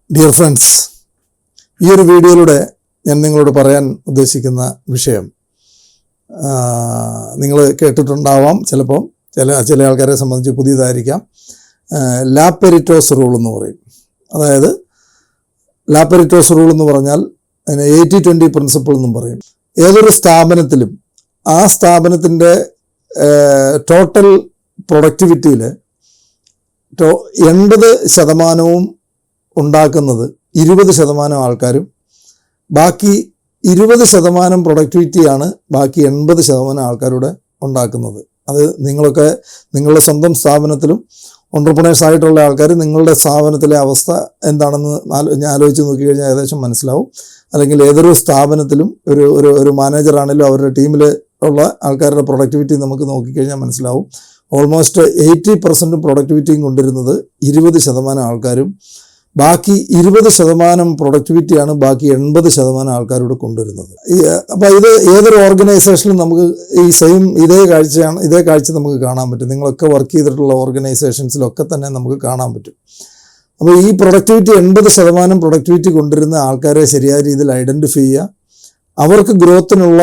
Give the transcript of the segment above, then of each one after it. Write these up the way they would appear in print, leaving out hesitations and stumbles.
Dear friends, ഈ ഒരു വീഡിയോയിലൂടെ ഞാൻ നിങ്ങളോട് പറയാൻ ഉദ്ദേശിക്കുന്ന വിഷയം നിങ്ങൾ കേട്ടിട്ടുണ്ടാവാം. ചിലപ്പം ചില ആൾക്കാരെ സംബന്ധിച്ച് പുതിയതായിരിക്കാം. ലാപെരിറ്റോസ് റൂൾ എന്ന് പറയും. അതായത് ലാപെരിറ്റോസ് റൂൾ എന്ന് പറഞ്ഞാൽ അതിന് 80-20 പ്രിൻസിപ്പിൾ എന്നും പറയും. ഏതൊരു സ്ഥാപനത്തിലും ആ സ്ഥാപനത്തിൻ്റെ ടോട്ടൽ പ്രൊഡക്ടിവിറ്റിയിൽ 80% ഉണ്ടാക്കുന്നത് 20% ആൾക്കാരും, ബാക്കി 20% പ്രൊഡക്ടിവിറ്റിയാണ് ബാക്കി 80% ആൾക്കാരുടെ ഉണ്ടാക്കുന്നത്. അത് നിങ്ങളൊക്കെ നിങ്ങളുടെ സ്വന്തം സ്ഥാപനത്തിലും ഓൺട്രപ്രണേഴ്സ് ആയിട്ടുള്ള ആൾക്കാർ നിങ്ങളുടെ സ്ഥാപനത്തിലെ അവസ്ഥ എന്താണെന്ന് ആലോചിച്ച് നോക്കിക്കഴിഞ്ഞാൽ ഏകദേശം മനസ്സിലാവും. അല്ലെങ്കിൽ ഏതൊരു സ്ഥാപനത്തിലും ഒരു മാനേജറാണെങ്കിലും അവരുടെ ടീമിൽ ഉള്ള ആൾക്കാരുടെ പ്രൊഡക്ടിവിറ്റി നമുക്ക് നോക്കിക്കഴിഞ്ഞാൽ മനസ്സിലാവും. ഓൾമോസ്റ്റ് 80% പ്രൊഡക്ടിവിറ്റിയും കൊണ്ടുവരുന്നത് 20% ആൾക്കാരും, ബാക്കി 20% പ്രൊഡക്ടിവിറ്റിയാണ് ബാക്കി 80% ആൾക്കാരോട് കൊണ്ടുവരുന്നത്. അപ്പോൾ ഇത് ഏതൊരു ഓർഗനൈസേഷനിലും നമുക്ക് ഇതേ കാഴ്ച നമുക്ക് കാണാൻ പറ്റും. നിങ്ങളൊക്കെ വർക്ക് ചെയ്തിട്ടുള്ള ഓർഗനൈസേഷൻസിലൊക്കെ തന്നെ നമുക്ക് കാണാൻ പറ്റും. അപ്പോൾ ഈ പ്രൊഡക്ടിവിറ്റി 80% പ്രൊഡക്ടിവിറ്റി കൊണ്ടുവരുന്ന ആൾക്കാരെ ശരിയായ രീതിയിൽ ഐഡൻറ്റിഫൈ ചെയ്യുക, അവർക്ക് ഗ്രോത്തിനുള്ള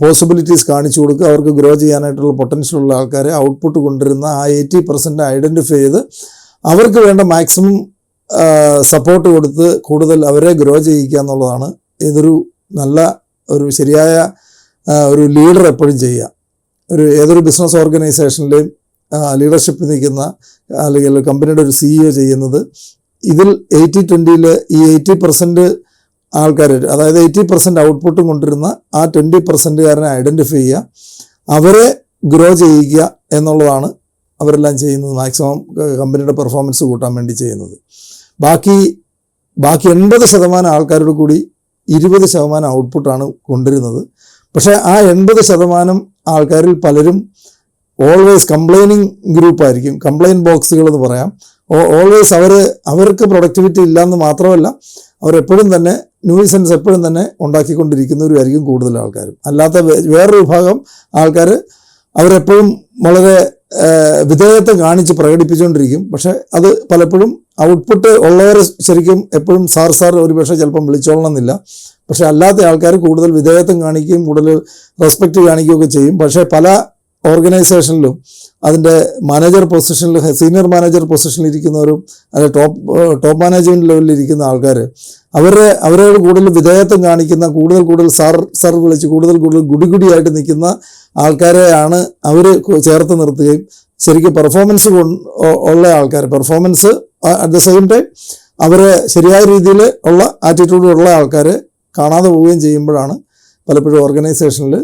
പോസിബിലിറ്റീസ് കാണിച്ചു കൊടുക്കുക, അവർക്ക് ഗ്രോ ചെയ്യാനായിട്ടുള്ള പൊട്ടൻഷ്യലുള്ള ആൾക്കാരെ ഔട്ട്പുട്ട് കൊണ്ടുവരുന്ന ആ 80% ഐഡൻറ്റിഫൈ ചെയ്ത് അവർക്ക് വേണ്ട മാക്സിമം സപ്പോർട്ട് കൊടുത്ത് കൂടുതൽ അവരെ ഗ്രോ ചെയ്യിക്കുക എന്നുള്ളതാണ് ശരിയായ ഒരു ലീഡർ എപ്പോഴും ചെയ്യുക. ഏതൊരു ബിസിനസ് ഓർഗനൈസേഷനിലെയും ലീഡർഷിപ്പ് നിൽക്കുന്ന അല്ലെങ്കിൽ കമ്പനിയുടെ ഒരു CEO ചെയ്യുന്നത് ഇതിൽ 80-20 ഈ 80% ആൾക്കാർ, അതായത് 80% ഔട്ട്പുട്ടും കൊണ്ടിരുന്ന ആ 20%കാരനെ ഐഡൻറ്റിഫൈ ചെയ്യുക, അവരെ ഗ്രോ ചെയ്യിക്കുക എന്നുള്ളതാണ് അവരെല്ലാം ചെയ്യുന്നത്. മാക്സിമം കമ്പനിയുടെ പെർഫോമൻസ് കൂട്ടാൻ വേണ്ടി ചെയ്യുന്നത്. ബാക്കി 80% ആൾക്കാരോട് കൂടി 20% ഔട്ട്പുട്ടാണ് കൊണ്ടുവരുന്നത്. പക്ഷേ ആ 80% ആൾക്കാരിൽ പലരും ഓൾവേസ് കംപ്ലൈനിങ് ഗ്രൂപ്പായിരിക്കും, കംപ്ലൈൻറ്റ് ബോക്സുകൾ എന്ന് പറയാം. ഓൾവേസ് അവർക്ക് പ്രൊഡക്ടിവിറ്റി ഇല്ലയെന്ന് മാത്രമല്ല, അവരെപ്പോഴും തന്നെ ന്യൂസൻസ് എപ്പോഴും തന്നെ ഉണ്ടാക്കിക്കൊണ്ടിരിക്കുന്നവരുമായിരിക്കും കൂടുതൽ ആൾക്കാരും. അല്ലാത്ത വേറൊരു വിഭാഗം ആൾക്കാർ അവരെപ്പോഴും വളരെ വിധേയത്വം കാണിച്ച് പ്രകടിപ്പിച്ചുകൊണ്ടിരിക്കും. പക്ഷേ അത് പലപ്പോഴും ഔട്ട്പുട്ട് ഉള്ളവർ ശരിക്കും എപ്പോഴും സാർ ഒരുപക്ഷെ ചിലപ്പം വിളിച്ചോളണമെന്നില്ല. പക്ഷേ അല്ലാത്ത ആൾക്കാർ കൂടുതൽ വിധേയത്വം കാണിക്കുകയും കൂടുതൽ റെസ്പെക്റ്റ് കാണിക്കുകയൊക്കെ ചെയ്യും. പക്ഷേ പല ഓർഗനൈസേഷനിലും അതിൻ്റെ മാനേജർ പൊസിഷനിൽ, സീനിയർ മാനേജർ പൊസിഷനിൽ ഇരിക്കുന്നവരും അല്ലെ ടോപ്പ് മാനേജ്മെൻറ്റ് ലെവലിൽ ഇരിക്കുന്ന ആൾക്കാർ അവരോട് കൂടുതൽ വിധേയത്വം കാണിക്കുന്ന, കൂടുതൽ സാർ വിളിച്ച് കൂടുതൽ ഗുഡിയായിട്ട് നിൽക്കുന്ന ആൾക്കാരെയാണ് അവർ ചേർത്ത് നിർത്തുകയും ശരിക്കും പെർഫോമൻസ് ഉള്ള ആൾക്കാർ, performance at the same time അവരെ ശരിയായ രീതിയിൽ ഉള്ള ആറ്റിറ്റ്യൂഡുള്ള ആൾക്കാർ കാണാതെ പോവുകയും ചെയ്യുമ്പോഴാണ് പലപ്പോഴും ഓർഗനൈസേഷനിൽ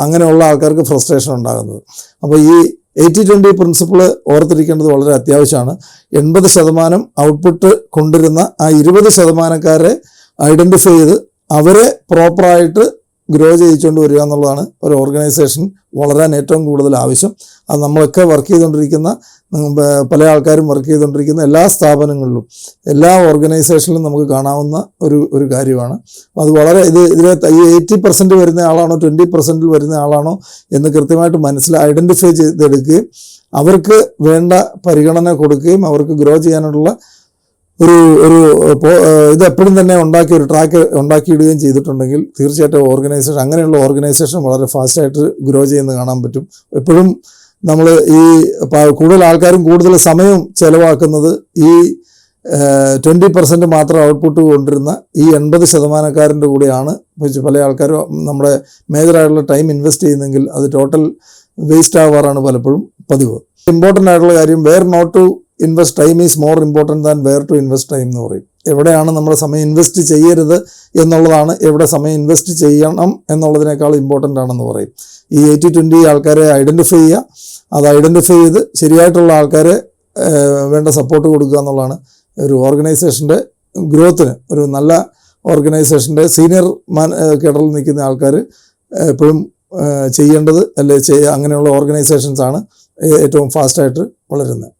അങ്ങനെയുള്ള ആൾക്കാർക്ക് ഫ്രസ്ട്രേഷൻ ഉണ്ടാകുന്നത്. അപ്പോൾ ഈ 80-20 പ്രിൻസിപ്പിൾ ഓർത്തിരിക്കേണ്ടത് വളരെ അത്യാവശ്യമാണ്. 80% ഔട്ട്പുട്ട് കൊണ്ടുവരുന്ന ആ 20%കാരെ ഐഡൻറ്റിഫൈ ചെയ്ത് അവരെ പ്രോപ്പറായിട്ട് ഗ്രോ ചെയ്യിച്ചുകൊണ്ട് വരിക എന്നുള്ളതാണ് ഒരു ഓർഗനൈസേഷൻ വളരാൻ ഏറ്റവും കൂടുതൽ ആവശ്യം. അത് നമ്മളൊക്കെ വർക്ക് ചെയ്തുകൊണ്ടിരിക്കുന്ന, പല ആൾക്കാരും വർക്ക് ചെയ്തുകൊണ്ടിരിക്കുന്ന എല്ലാ സ്ഥാപനങ്ങളിലും, എല്ലാ ഓർഗനൈസേഷനിലും നമുക്ക് കാണാവുന്ന ഒരു കാര്യമാണ്. അത് വളരെ ഇതിലെ ഈ 80% വരുന്ന ആളാണോ 20% വരുന്ന ആളാണോ എന്ന് കൃത്യമായിട്ട് ഐഡൻറ്റിഫൈ ചെയ്തെടുക്കുകയും അവർക്ക് വേണ്ട പരിഗണന കൊടുക്കുകയും അവർക്ക് ഗ്രോ ചെയ്യാനുള്ള ഇതെപ്പോഴും തന്നെ ഒരു ട്രാക്ക് ഉണ്ടാക്കിയിടുകയും ചെയ്തിട്ടുണ്ടെങ്കിൽ തീർച്ചയായിട്ടും അങ്ങനെയുള്ള ഓർഗനൈസേഷൻ വളരെ ഫാസ്റ്റായിട്ട് ഗ്രോ ചെയ്യുന്നത് കാണാൻ പറ്റും. എപ്പോഴും നമ്മൾ കൂടുതൽ ആൾക്കാരും കൂടുതൽ സമയം ചിലവാക്കുന്നത് ഈ 20% മാത്രം ഔട്ട്പുട്ട് കൊണ്ടിരുന്ന ഈ 80%കാരൻ്റെ കൂടെയാണ്. പല ആൾക്കാരും നമ്മുടെ മേജറായിട്ടുള്ള ടൈം ഇൻവെസ്റ്റ് ചെയ്യുന്നെങ്കിൽ അത് ടോട്ടൽ വേസ്റ്റ് ആവാറാണ് പലപ്പോഴും പതിവ്. ഇമ്പോർട്ടൻ്റ് ആയിട്ടുള്ള കാര്യം, where not to invest time is more important than where to invest time എന്ന് പറയും. എവിടെയാണ് നമ്മുടെ സമയം ഇൻവെസ്റ്റ് ചെയ്യരുത് എന്നുള്ളതാണ് എവിടെ സമയം ഇൻവെസ്റ്റ് ചെയ്യണം എന്നുള്ളതിനേക്കാൾ ഇമ്പോർട്ടൻ്റ് ആണെന്ന് പറയും. ഈ 80-20 ആൾക്കാരെ ഐഡൻറ്റിഫൈ ചെയ്യുക, അത് ഐഡൻറ്റിഫൈ ചെയ്ത് ശരിയായിട്ടുള്ള ആൾക്കാരെ വേണ്ട സപ്പോർട്ട് കൊടുക്കുക എന്നുള്ളതാണ് ഒരു ഓർഗനൈസേഷൻ്റെ ഗ്രോത്തിന്, ഒരു നല്ല ഓർഗനൈസേഷൻ്റെ സീനിയർ കേഡറിൽ നിൽക്കുന്ന ആൾക്കാർ എപ്പോഴും ചെയ്യേണ്ടത്. അങ്ങനെയുള്ള ഓർഗനൈസേഷൻസാണ് ഏറ്റവും ഫാസ്റ്റായിട്ട് വളരുന്നത്.